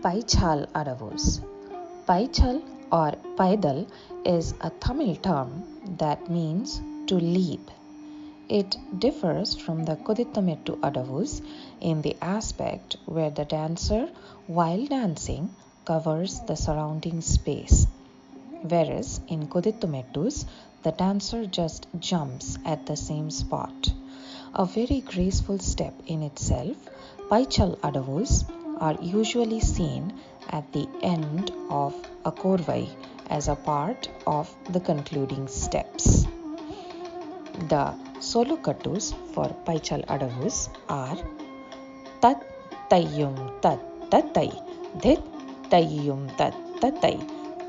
Paichaal Adavus. Paichal or Paidal is a Tamil term that means to leap. It differs from the Kudithamettu Adavus in the aspect where the dancer, while dancing, covers the surrounding space. Whereas in Kudithamettus, the dancer just jumps at the same spot. A very graceful step in itself, Paichaal Adavus are usually seen at the end of a korvai as a part of the concluding steps. The solo kattus for Paichaal Adavus are Tat Tayyum Tat Tatai, Dhit Tayyum Tat Tatai,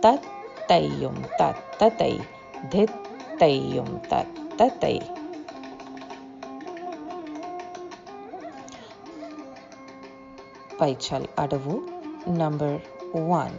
Tat Tayyum Tat Tatai, Dhit Tayyum Tat Tatai. Paichaal Adavu number 1.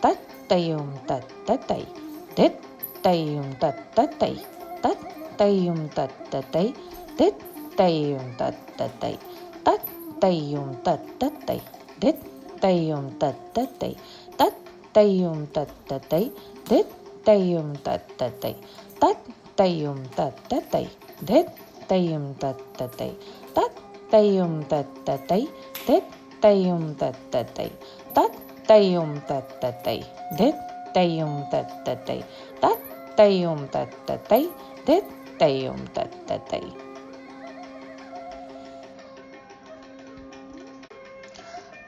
Tat Tayyum Tat Tatai, Dhit Tayyum Tat Tatai, Tat Tayyum Tat Tatai, Dhit Tayyum Tat Tatai, Tat Tayyum Tat Tatai, Dhit Tayyum Tat Tatai, Tat Tayyum Tat Tatai, Dhit Tayyum Tat Tatai, Tat Tayyum Tat Tatai, Dhit Tayyum Tat Tatai, Tat Tayyum Tat Tatai, Dhit Tayyum Tat Tatai, Tat Tayyum Tat Tatai, Dhit Tayyum Tat Tatai, Tat Tayyum Tat Tatai, Dhit Tayyum Tat Tatai.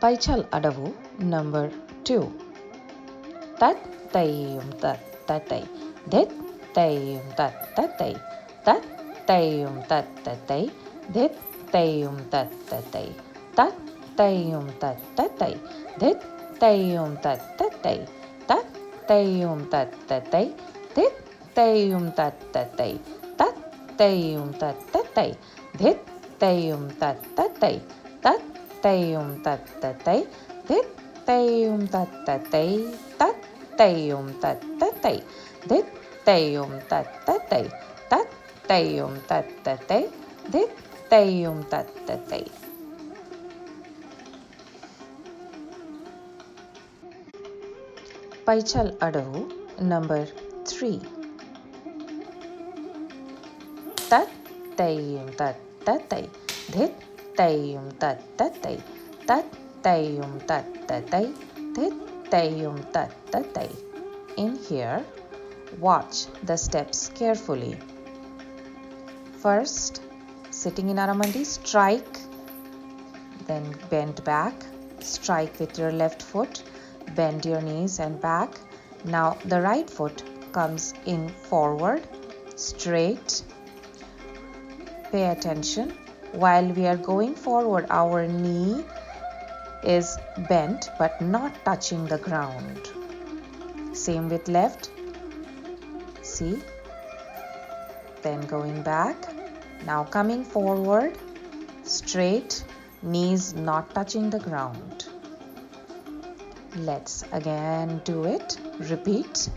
Paichaal Adavu number 2. Tat Tayyum Tat Tatai, Dhit Tayyum Tat Tatai, Tat Tayyum Tat Tatai, Dhit Tayyum Tat Tatai, Tat Tayyum Tat Tatai, Dhit Tayyum Tat Tatai, Tat Tayyum Tat Tatai, Dhit Tayyum Tat Tatai, Tat Tayyum Tat Tatai, Dhit Tayyum Tat Tatai, Tat Tayyum Tat Tatai, Dhit Tayyum Tat Tatai, Tat Tayyum Tat Tatai, Dhit Tayyum Tat Tatai, Tat Tayyum Tat Tatai, Dhit Tayyum Tat Tatai. Paichaal Adavu number 3. Tat Tayyum Tat Tatai, Dhit Tayyum Tat Tatai, Tat Tayyum Tat Tatai, Dhit Tayyum Tat Tatai. In here, watch the steps carefully. First, sitting in Aramandi, strike, then bend back, strike with your left foot, bend your knees and back. Now the right foot comes in forward, straight. Pay attention. While we are going forward, our knee is bent but not touching the ground. Same with left. See? Then going back. Now coming forward, straight, knees not touching the ground. Let's again do it. Repeat.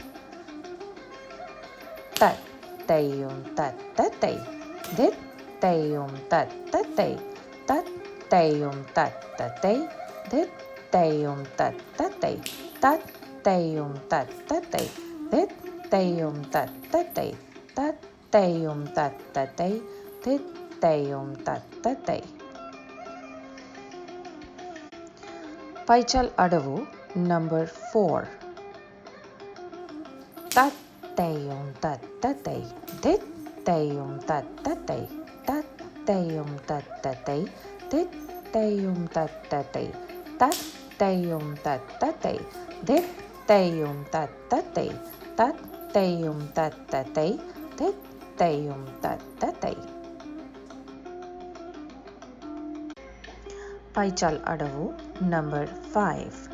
Tat Tayyum Tat Tatai, Dhit Tayyum Tat Tatai, Tat Tayyum Tat Tatai, Dhit Tayyum Tat Tatai, Tat Tayyum Tat Tatai, Dhit Tayyum Tat Tatai, Tat Tayyum Tat Tatai, Dhit Tayyum Tat Tatai. Paichaal Adavu number 4. Tat Tayyum Tat Tatai, Dhit Tayyum Tat Tatai, Tat Tayyum Tat Tatai, Dhit Tayyum Tat Tatai, Tat Tayyum Tat Tatai, Dhit Tayyum Tat Tatai, Tat Tayyum Tat Tatai, Dhit Tayyum Tat Tatai. Paichaal Adavu number 5.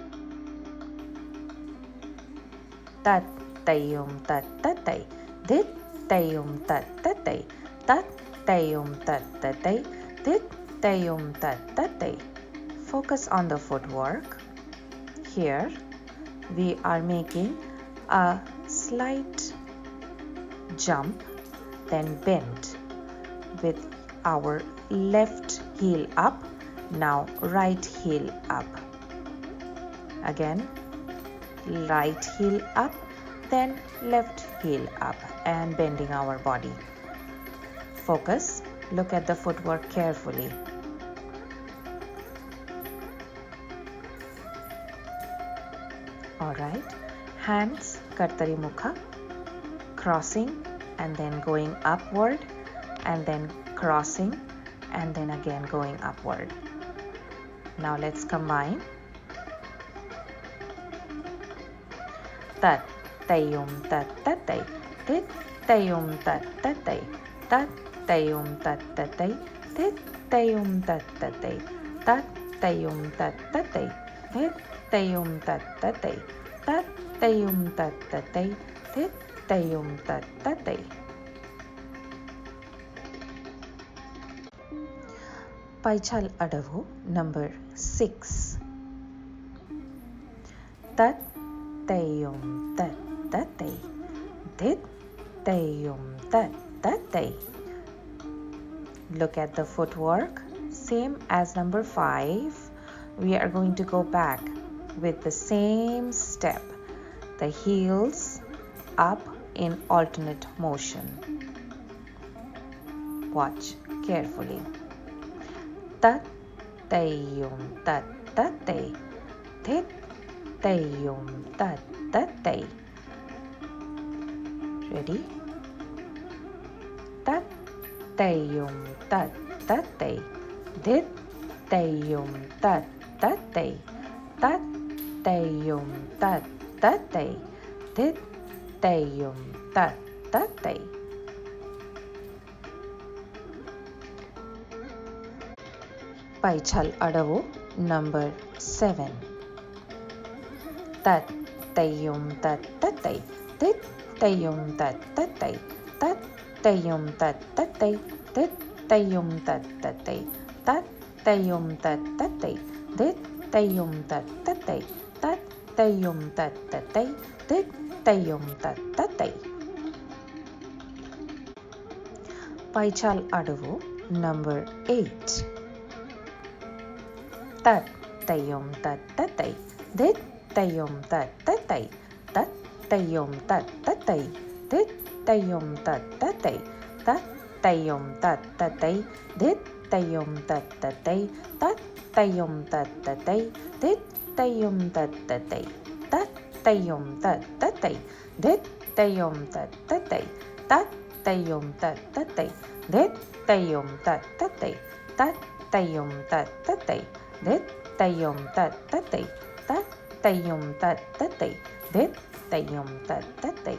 Tat Tayyum Tat Tatai, Dhit Tayyum Tat Tatai, Tat Tayyum Tat Tatai, Dhit Tayyum Tat Tatai. Focus on the footwork. Here we are making a slight jump, then bend with our left heel up. Now right heel up. Again, right heel up, then left heel up, and bending our body. Focus, look at the footwork carefully. Alright, hands Kartari Mukha, crossing and then going upward, and then crossing and then again going upward. Now let's combine. Tat tayum tat tatai, tit tayum tat tatai, tat tayum tat tatai, tit tayum tat tatai, tat tayum tat tatai, tit tayum tat tatai, tat tayum tat tatai, tit tayum tat tatai. Paichaal Adavu number 6. Tat tayum tat tatai, tit tayum tat tatai. Look at the footwork, same as number 5. We are going to go back with the same step, the heels up in alternate motion. Watch carefully. Tat tayum tat tatai, tit tayum tat tatai. Ready? Tat tayum tat tatai, tit tayum tat tatai, tat tayum tat tatai, tit tayum tat tatai. Paichaal Adavu number 7. Tat tayum tat tatai, tit tayum tat tatai, tat tayum tat tatai, tit tayum tat tatai, tat tayum tat tatai, tit tayum tat tatai, tat tayum tat tatai, tit tayum tat tatai. Paichaal Adavu number 8. Tat tayum tat tatai, dit tayum tat tatai, tat tayum tat tatai, dit tayum tat tatai, tat tayum tat tatai, dit tayum tat tatai, tat tayum tat tatai, dit tayum tat tatai, tat tayum tat tatai, dit tayum tat tatai, tat tayum tat tatai, dit tayum tat tatai, tat tayum tat tatai, dit tayum tat tatai, tat tayum tat tatai, dit tayum tat tatai.